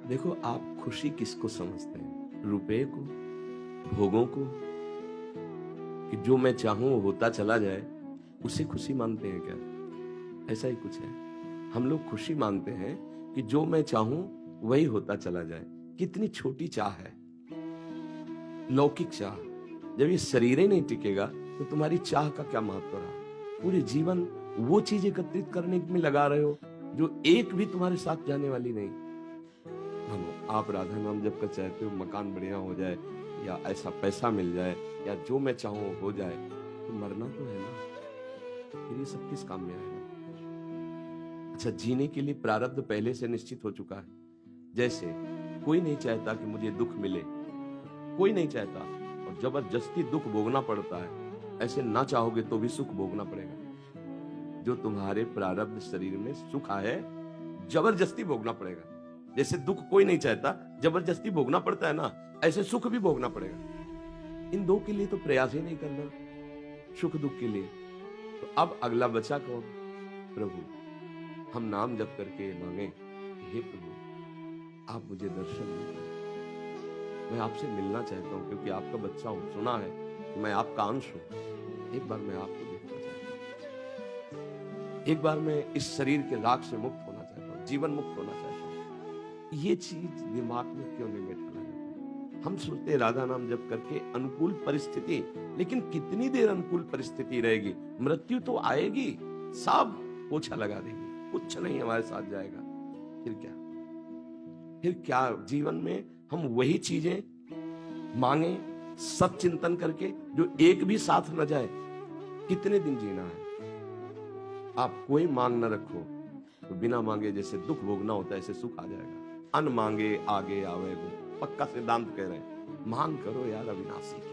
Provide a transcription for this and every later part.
देखो, आप खुशी किसको समझते हैं? रुपए को, भोगों को, कि जो मैं चाहूं वो होता चला जाए, उसे खुशी मानते हैं क्या? ऐसा ही कुछ है। हम लोग खुशी मानते हैं कि जो मैं चाहूं वही होता चला जाए। कितनी छोटी चाह है, लौकिक चाह। जब ये शरीर ही नहीं टिकेगा तो तुम्हारी चाह का क्या महत्व रहा? पूरे जीवन वो चीज एकत्रित करने में लगा रहे हो जो एक भी तुम्हारे साथ जाने वाली नहीं। आप राधा नाम जब कर चाहते हो मकान बढ़िया हो जाए, या ऐसा पैसा मिल जाए, या जो मैं चाहूं हो जाए, तो मरना तो है ना। फिर ये सब किस काम में आएगा? अच्छा, जीने के लिए प्रारब्ध पहले से निश्चित हो चुका है। जैसे कोई नहीं चाहता कि मुझे दुख मिले, कोई नहीं चाहता, और जबरदस्ती दुख भोगना पड़ता है। ऐसे ना चाहोगे तो भी सुख भोगना पड़ेगा। जो तुम्हारे प्रारब्ध शरीर में सुख है, जबरदस्ती भोगना पड़ेगा। जैसे दुख कोई नहीं चाहता, जबरदस्ती भोगना पड़ता है ना, ऐसे सुख भी भोगना पड़ेगा। इन दो के लिए तो प्रयास ही नहीं करना, सुख दुख के लिए। तो अब अगला बचा कौन? प्रभु। हम नाम जप करके मांगे, हे प्रभु, आप मुझे दर्शन दीजिए। मैं आपसे मिलना चाहता हूं, क्योंकि आपका बच्चा हूं, सुना है कि मैं आपका अंश हूं। एक बार मैं आपको देखना चाहता हूं, एक बार मैं इस शरीर के राग से मुक्त होना चाहता हूं, जीवन मुक्त होना चाहता हूं। ये चीज दिमाग में क्यों नहीं बैठा जाता? हम सोचते हैं राधा नाम जप करके अनुकूल परिस्थिति, लेकिन कितनी देर अनुकूल परिस्थिति रहेगी? मृत्यु तो आएगी, सब पोछा लगा देगी, कुछ नहीं हमारे साथ जाएगा। फिर क्या? फिर क्या जीवन में हम वही चीजें मांगे, सब चिंतन करके, जो एक भी साथ न जाए? कितने दिन जीना है? आप कोई मांग न रखो, तो बिना मांगे जैसे दुख भोगना होता है, ऐसे सुख आ जाएगा। अन मांगे आगे आवे गो, पक्का सिद्धांत कह रहे हैं। मांग करो यार अविनाशी की,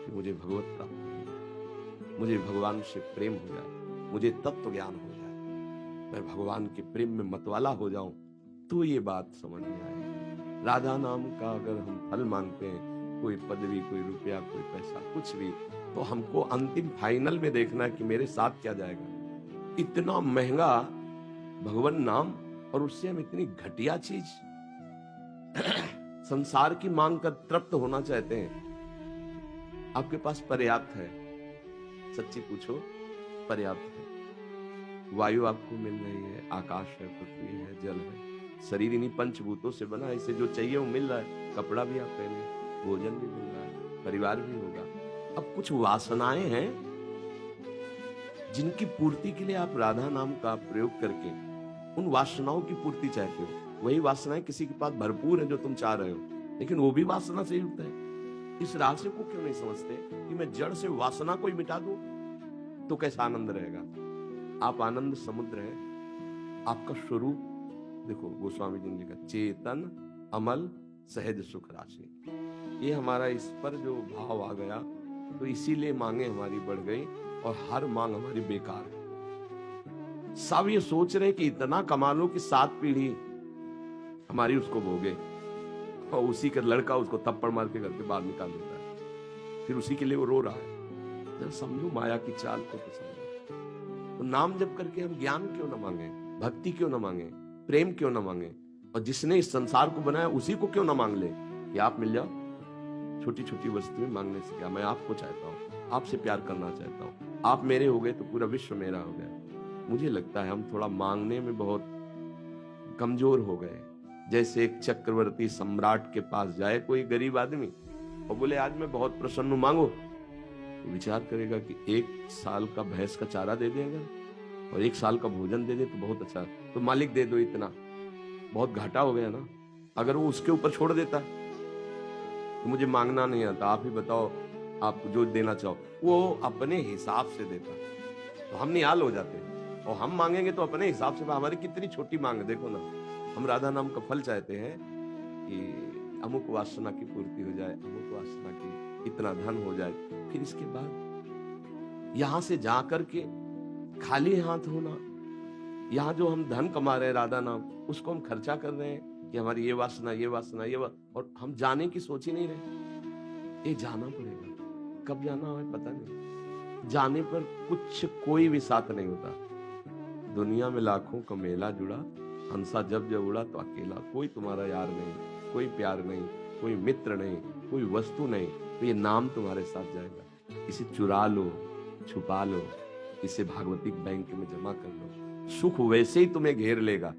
कि मुझे भगवत प्राप्त हो, मुझे भगवान से प्रेम हो जाए, मुझे तत्व ज्ञान हो जाए, मैं भगवान के प्रेम में मतवाला हो जाऊं, तो ये बात समझ में आएगी। राधा नाम का अगर हम फल मांगते हैं, कोई पदवी, कोई रुपया, कोई पैसा, कुछ भी, तो हमको अंतिम फाइनल में देखना है कि मेरे साथ क्या जाएगा। इतना महंगा भगवान नाम, और उससे हम इतनी घटिया चीज संसार की मांग कर तृप्त होना चाहते हैं। आपके पास पर्याप्त है, सच्ची पूछो, पर्याप्त है। वायु आपको मिल रही है, आकाश है, पृथ्वी है, जल है, शरीर इन्हीं पंचभूतों से बना है। इसे जो चाहिए वो मिल रहा है, कपड़ा भी आप पहने, भोजन भी मिल रहा है, परिवार भी होगा। अब कुछ वासनाएं हैं जिनकी पूर्ति के लिए आप राधा नाम का प्रयोग करके उन वासनाओं की पूर्ति चाहते हो। वही वासनाएं किसी के पास भरपूर है जो तुम चाह रहे हो, लेकिन वो भी वासना से युक्त है। इस रहस्य को क्यों नहीं समझते कि मैं जड़ से वासना को ही मिटा दूं तो कैसा आनंद रहेगा? आप आनंद समुद्र हैं, आपका स्वरूप देखो। गोस्वामी जी ने लिखा, चेतन अमल सहज सुख राशि। ये हमारा इस पर जो भाव आ गया, तो इसीलिए मांगे हमारी बढ़ गई, और हर मांग हमारी बेकार है। सब ये सोच रहे कि इतना कमा लो कि 7 पीढ़ी हमारी उसको भोगे, और उसी का लड़का उसको थप्पड़ मार के घर के बाहर निकाल देता है, फिर उसी के लिए वो रो रहा है। जरा समझो माया की चाल को, तो समझो। तो नाम जप करके हम ज्ञान क्यों ना मांगे, भक्ति क्यों ना मांगे, प्रेम क्यों ना मांगे, और जिसने इस संसार को बनाया उसी को क्यों ना मांग ले कि आप मिल जाओ। छोटी छोटी वस्तुएं मांगने से क्या? मैं आपको चाहता हूँ, आपसे प्यार करना चाहता हूँ, आप मेरे हो गए तो पूरा विश्व मेरा हो गया। मुझे लगता है हम थोड़ा मांगने में बहुत कमजोर हो गए। जैसे एक चक्रवर्ती सम्राट के पास जाए कोई गरीब आदमी और बोले आज मैं बहुत प्रसन्न हूं, मांगो, तो विचार करेगा कि 1 साल का भैंस का चारा दे देगा और 1 साल का भोजन दे दे तो बहुत अच्छा। तो मालिक दे दो इतना, बहुत घाटा हो गया ना। अगर वो उसके ऊपर छोड़ देता तो मुझे मांगना नहीं आता, आप ही बताओ आप जो देना चाहो, वो अपने हिसाब से देता, तो हम निहाल हो जाते हैं। और हम मांगेंगे तो अपने हिसाब से, हमारी कितनी छोटी मांग है देखो ना। हम राधा नाम का फल चाहते हैं कि अमुक वासना की पूर्ति हो जाए, अमुक वासना की इतना धन हो जाए, फिर इसके बाद यहां से जाकर के खाली हाथ होना। यहाँ जो हम धन कमा रहे हैं राधा नाम, उसको हम खर्चा कर रहे हैं कि हमारी ये वासना, ये वासना, और हम जाने की सोच ही नहीं रहे। ये जाना पड़ेगा, कब जाना है पता नहीं। जाने पर कुछ कोई भी साथ नहीं होता। दुनिया में लाखों का मेला जुड़ा, हंसा जब जब उड़ा तो अकेला, कोई तुम्हारा यार नहीं, कोई प्यार नहीं, कोई मित्र नहीं, कोई वस्तु नहीं, तो ये नाम तुम्हारे साथ जाएगा। इसे चुरा लो, छुपा लो, इसे भागवतिक बैंक में जमा कर लो, सुख वैसे ही तुम्हें घेर लेगा